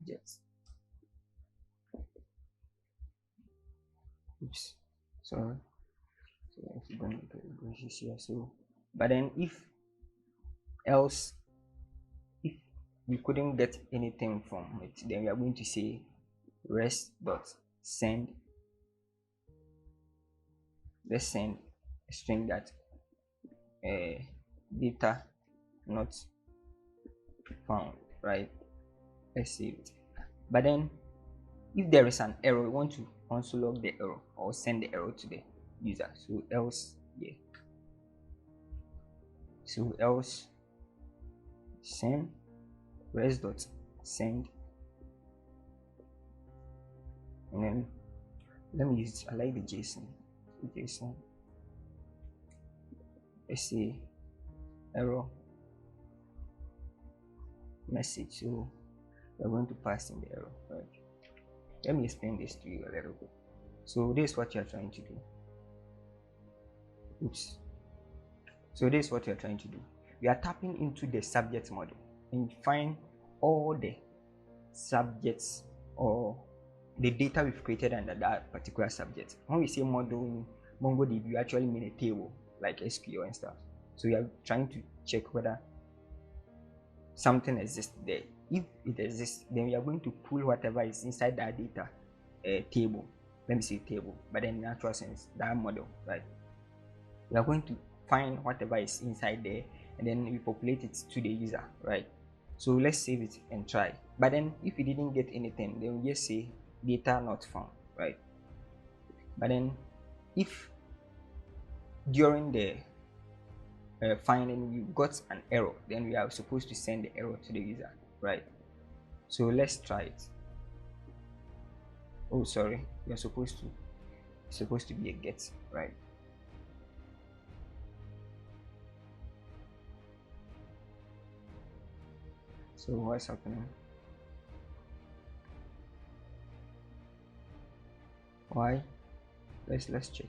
Just oops, sorry. So if you don't get brushes here, so but then else if we couldn't get anything from it, then we are going to say rest dot send. Let's send a string that data not found, right? Let's save it. But then if there is an error, we want to also log the error or send the error to the user. So else, yeah. So else send rest dot send, and then let me use, I like the JSON. So JSON, let's say error message. So we're going to pass in the error, right? Let me explain this to you a little bit. So this is what you're trying to do. Oops. So this is what you're trying to do. We are tapping into the subject model and find all the subjects or the data we've created under that particular subject. When we say model in MongoDB, we actually mean a table like SQL and stuff. So we are trying to check whether something exists there. If it exists, then we are going to pull whatever is inside that data table. Let me say table, but then in actual sense, that model, right? We are going to find whatever is inside there and then we populate it to the user, right? So let's save it and try. But then if we didn't get anything, then we just say data not found, right? But then if during the finding we got an error, then we are supposed to send the error to the user, right? So let's try it. Oh, sorry, you're supposed to be a get, right? So what's happening? Why? Let's check.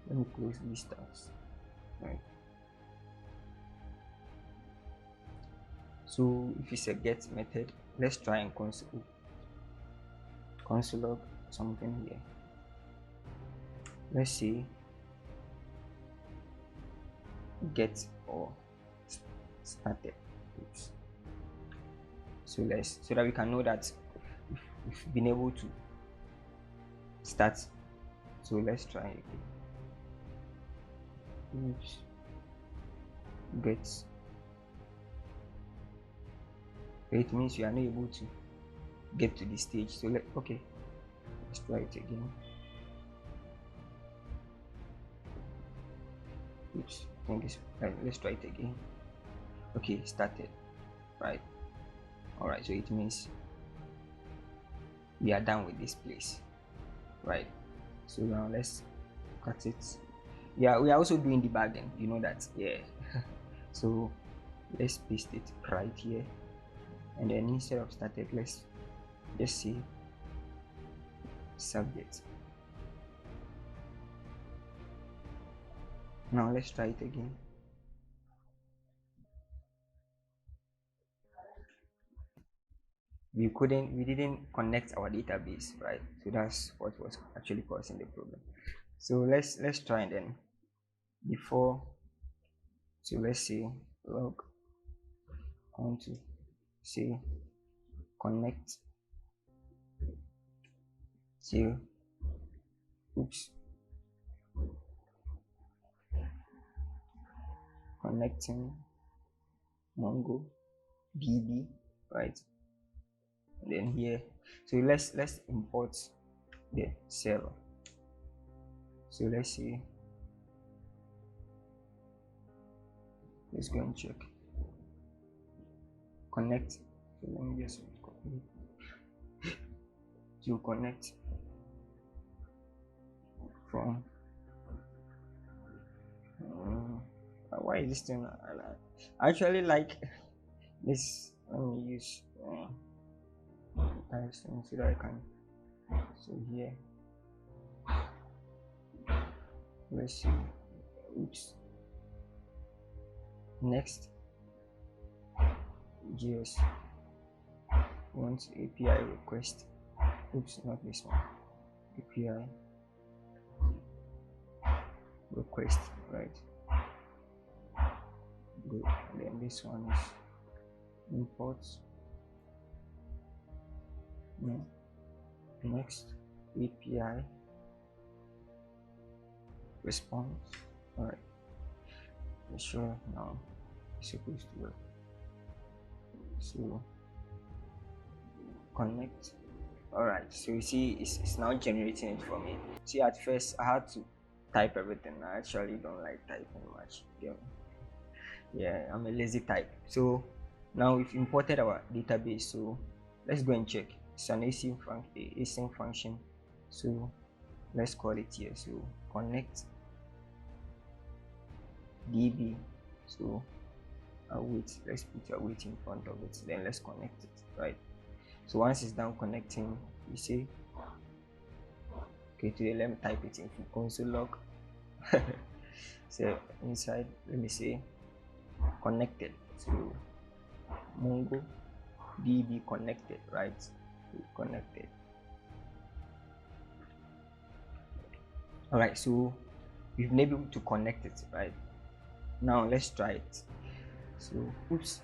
Let me close these tabs, right? So if it's a get method, let's try and console log something here. Let's see get or started. Oops. So that we can know that we've been able to start. So let's try again. Oops. Get. It means you are not able to get to this stage. So okay, let's try it again. Oops, I think it's right. Let's try it again. Okay, started, right? All right, so it means we are done with this place, right? So now let's cut it. Yeah, we are also doing debugging, you know that, yeah. So let's paste it right here, and then instead of started, let's just see subject. Now let's try it again. We didn't connect our database, right? So that's what was actually causing the problem. So let's try and then before, so let's say log on to say connect to oops connecting Mongo DB, right? And then here, so let's import the server. So let's see, let's go and check connect. So let me just copy to connect from why is this thing I actually like this. Let me use so that I can, so here let's see, oops, next JS want API request. Oops, not this one. API request, right? Good. And then this one is imports. No. Next, API response. All right. Sure. Now it's supposed to work. So connect. All right. So you see, it's now generating it for me. See, at first I had to type everything. I actually don't like typing much. Yeah, I'm a lazy type. So now we've imported our database. So let's go and check. It's an async function. So let's call it here. So connect db. So await. Let's put await in front of it. Then let's connect it. Right. So once it's done connecting, you see. Okay, today let me type it in console log. So inside, let me say connected to MongoDB connected, right? Connected. All right, so we've been able to connect it, right? Now let's try it. So, oops,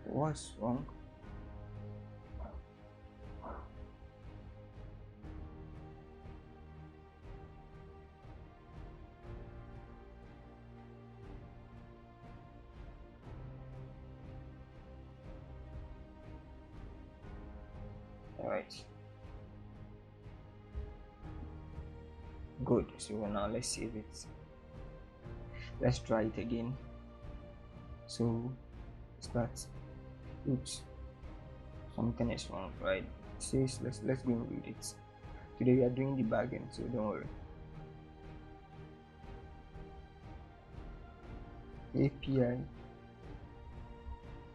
what's wrong? All right. Good. So now let's save it. Let's try it again. So start. Oops, something is wrong, right? It says let's go and read it. Today we are doing debugging, so don't worry. API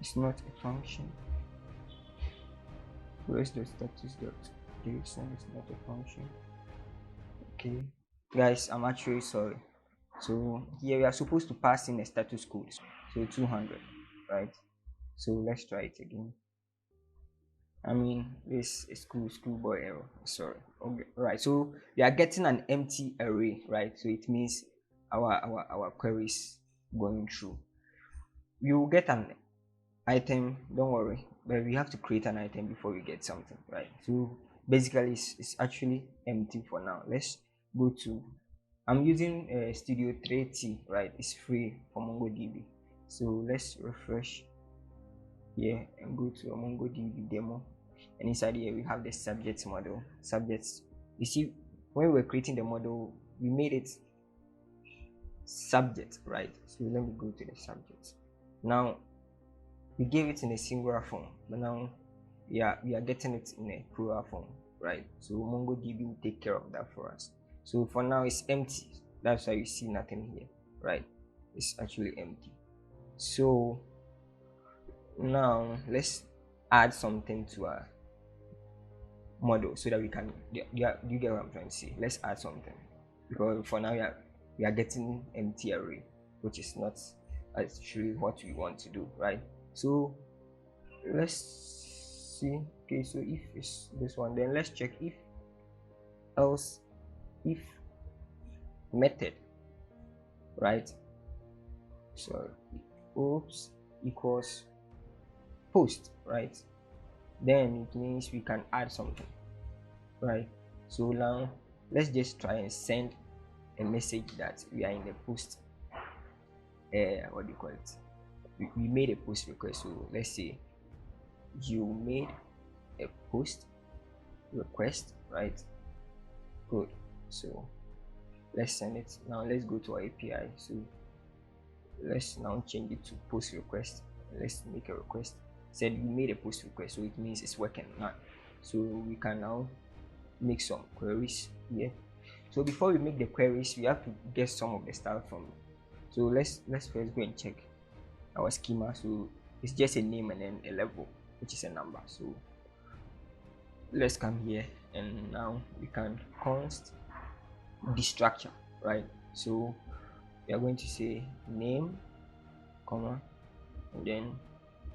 is not a function. Where's the status dot JSON is not a function. Okay, guys, I'm actually sorry. So here we are supposed to pass in a status code, so 200, right? So let's try it again. I mean, this is schoolboy error. Sorry. Okay, right. So we are getting an empty array, right? So it means our query is going through. You will get an item. Don't worry, but we have to create an item before we get something, right? So basically, it's actually empty for now. Let's go to. I'm using Studio 3T, right? It's free for MongoDB. So let's refresh here and go to a MongoDB demo. And inside here we have the subject model. Subjects. You see, when we were creating the model, we made it subject, right? So let me go to the subject. Now we gave it in a singular form, but now we are getting it in a plural form, right? So MongoDB will take care of that for us. So for now it's empty. That's why you see nothing here, right? It's actually empty. So now let's add something to our model so that we can do you get what I'm trying to say? Let's add something, because for now we are getting empty array, which is not actually what we want to do, right? So let's see. Okay, so if it's this one, then let's check if else if method, right? So oops equals post, right? Then it means we can add something, right? So now let's just try and send a message that we are in the post what do you call it, we made a post request. So let's say you made a post request, right? Good. So let's send it. Now let's go to our API. So let's now change it to post request. Let's make a request. Said you made a post request, so it means it's working now. So we can now make some queries here. So before we make the queries, we have to get some of the stuff from. So let's first go and check our schema. So it's just a name and then a level, which is a number. So let's come here and now we can const the structure, right? So we are going to say name, comma, and then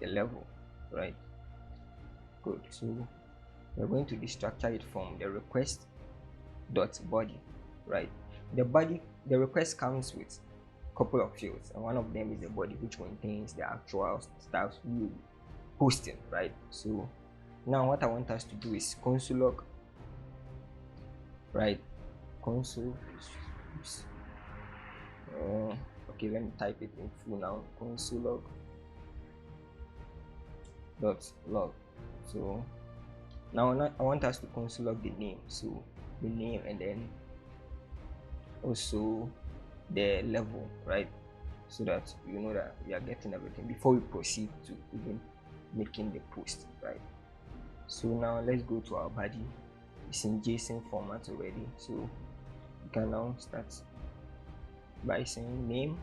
the level, right? Good. So we're going to destructure it from the request dot body, right? The request comes with a couple of fields, and one of them is the body, which contains the actual stuff we will be posting, right? So now what I want us to do is console log, right? Console. Oops. Okay, let me type it in full now. Console log dot log. So now I want us to console log the name, so the name, and then also the level, right? So that you know that we are getting everything before we proceed to even making the post, right? So now let's go to our body. It's in JSON format already, so you can now start by saying name,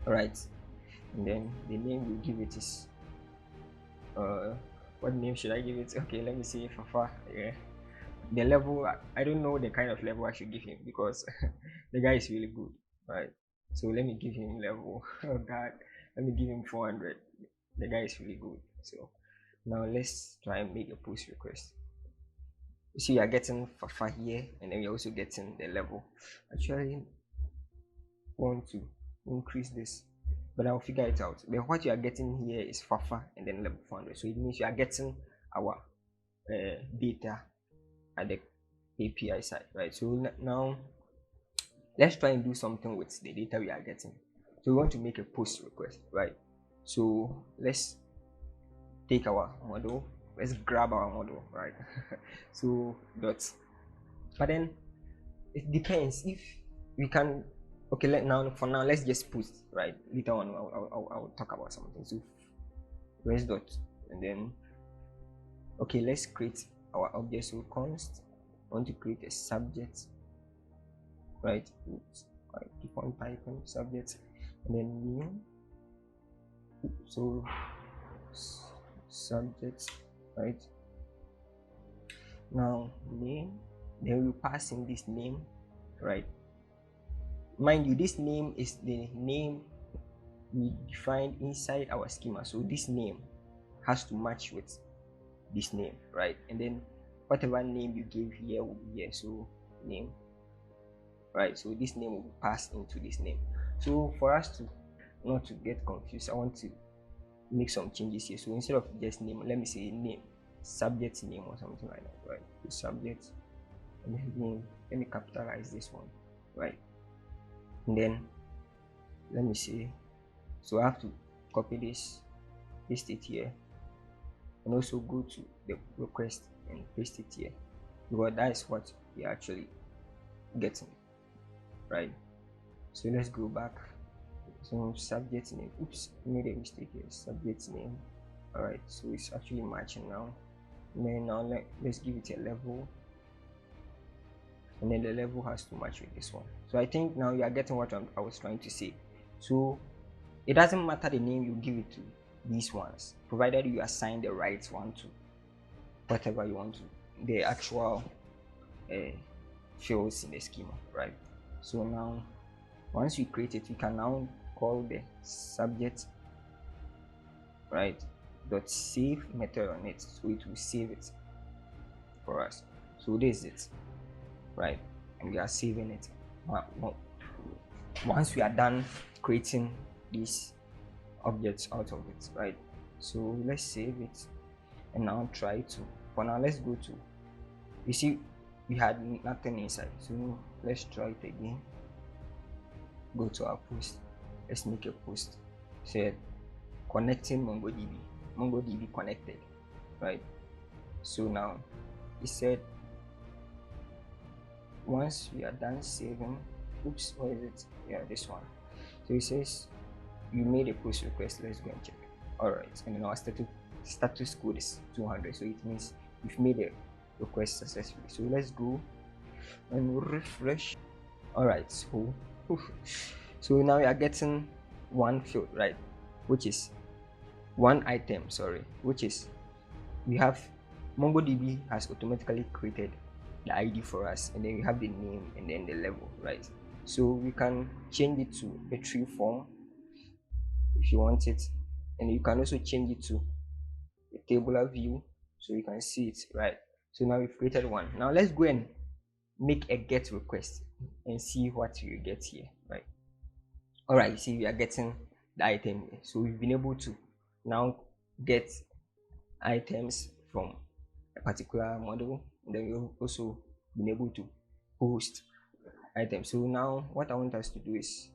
right? And then the name we give it is what name should I give it? Okay, let me see. Fafa. Yeah. The level, I don't know the kind of level I should give him because the guy is really good, right? So let me give him level. Oh God, let me give him 400. The guy is really good. So now let's try and make a post request. You see, you are getting Fafa here, and then you're also getting the level. Actually, want to increase this, but I'll figure it out. But what you are getting here is Fafa and then level 400. So it means you are getting our data at the API side, right? So now let's try and do something with the data we are getting. So we want to make a post request, right? So let's take our model, let's grab our model, right? So dots, but then it depends if we can. Okay, for now let's just post, right? Later on I'll talk about something. So rest dot, and then okay, let's create our object. So const, I want to create a subject, right? Oops, I keep on typing subject, and then new. So subject, right? Now name, then we pass in this name, right? Mind you, this name is the name we defined inside our schema, so this name has to match with this name, right? And then whatever name you give here will be here, so name, right? So this name will pass into this name. So for us to not to get confused, I want to make some changes here. So instead of just name, let me say name, subject name or something like that, right? So subject and then name. Let me capitalize this one, right? And then let me see. So I have to copy this, paste it here, and also go to the request and paste it here, because that is what we are actually getting, right? So let's go back. So subject name, oops, made a mistake here. Subject name, all right, so it's actually matching now. And then now let's give it a level, and then the level has to match with this one. So I think now you are getting what I was trying to say. So it doesn't matter the name you give it to these ones, provided you assign the right one to whatever you want to, the actual fields in the schema, right? So now once you create it, you can now call the subject, right, dot save method on it, so it will save it for us. So this is it, right? And we are saving it. Once we are done creating these objects out of it, right? So let's save it and now try to, for now let's go to, you see we had nothing inside, so let's try it again. Go to our post, let's make a post, say connecting MongoDB connected, right? So now it said once we are done saving, oops, what is it? Yeah, this one. So it says you made a post request. Let's go and check. All right, and then our status code is 200, so it means we've made a request successfully. So let's go and refresh. All right, so now we are getting one field, right, which is one item, which is we have MongoDB has automatically created the ID for us, and then we have the name and then the level, right? So we can change it to a tree form if you want it, and you can also change it to a tabular view so you can see it, right? So now we've created one. Now let's go and make a get request and see what you get here, right? All right, you see we are getting the item here. So we've been able to now get items from a particular model, and then we've also been able to post items. So now what I want us to do is